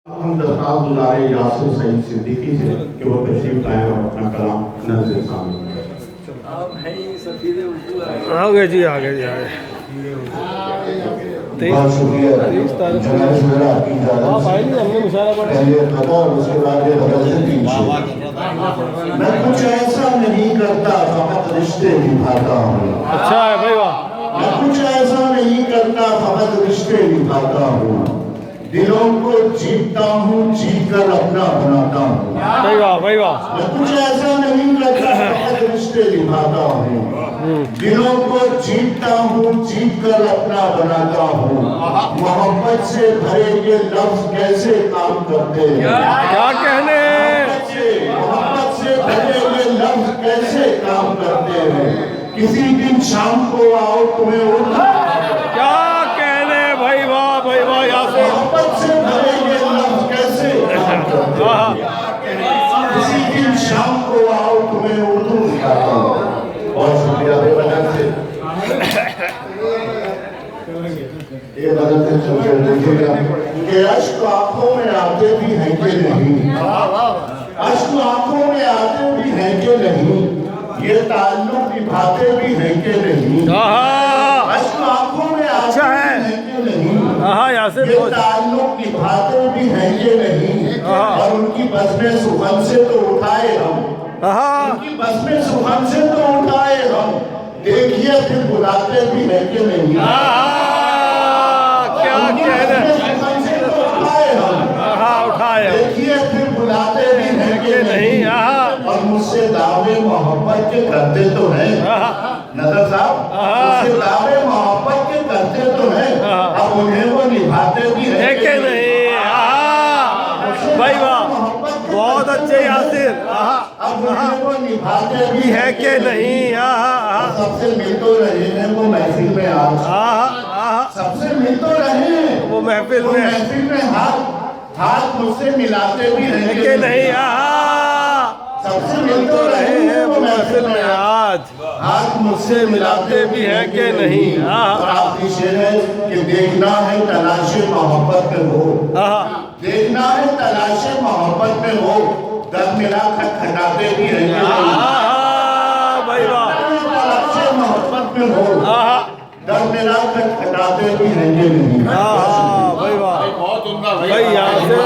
हम दरख्वास्त गुजारे यासिर सईद सिद्दीकी से कि वो तशरीफ लाएं और अपना कलाम नज़र शामिल करें। आ गए जी, आ गए जी, आ गए। बहुत शुक्रिया। आप आए नहीं, हमने मुशायरा पढ़ा। उसके बाद मैं कुछ ऐसा नहीं करता, फकत रिश्ते निभाता हूँ। अच्छा है भाई, वाह। मैं कुछ ऐसा नहीं करता, फकत रिश्ते निभाता हूँ। दिलों को जीतता हूँ, जीत कर अपना बनाता हूँ। भाई वाह, भाई वाह। मैं कुछ ऐसा नहीं करता, फकत रिश्ते निभाता हूँ। दिलों को जीतता हूँ, जीत कर अपना बनाता हूँ। मोहब्बत से भरे ये लफ्ज कैसे काम करते हैं? क्या कहने? मोहब्बत से भरे ये लफ्ज कैसे काम करते हैं? किसी दिन शाम को आओ तुम्हें उठा। क्या कहने? भाई वाह, भाई वाह। यासिर, मोहब्बत से भरे ये लफ्ज कैसे काम करते हैं? किसी दिन शाम को आओ तुम्हें उर्दू सिखाता हूँ। बहुत शुक्रिया। बेवजह से ये बदल से सोच देखिएगा कि अश्क आंखों में आते भी हैं कि नहीं, अश्क आंखों में आते भी हैं कि नहीं, ये ताल्लुक निभाते भी हैं कि नहीं, अश्क आंखों में आते भी हैं कि नहीं, यासिर, ये ताल्लुक निभाते भी हैं कि नहीं। और उनकी बज़्म सुखन से तो उठाए हम, उनकी बज़्म सुखन से तो उठाए हम, देखिए फिर बुलाते भी हैं कि नहीं। क्या कहने? सुखन से तो उठाए हम, उठाए देखिए फिर बुलाते भी हैं कि नहीं। और मुझसे दावे मोहब्बत के करते तो हैं नजर साहब, मुझसे दावे मोहब्बत के करते तो हैं, अब उन्हें वो निभाते भी हैं कि नहीं। भाई वाह, बहुत अच्छे यासिर। अब उन्हें वो निभाते भी है कि नहीं? सबसे मिल तो रहे हैं वो महफिल में आज, सबसे मिल तो रहे हैं वो महफिल में हाथ मुझसे मिलाते भी हैं कि नहीं? सबसे मिल तो रहे हैं वो महफिल में आज, हाथ मुझसे मिलाते भी हैं कि नहीं। और आखिरी शेर है कि देखना है तलाशे मोहब्बत में हो, देखना है तलाशे मोहब्बत में हो, दर मिला खटखटाते भी हैं कि नहीं। भाई वाह, तलाशे मोहब्बत में हो, दर मिला खटखटाते भी हैं कि नहीं। भाई वाह, भाई यासिर।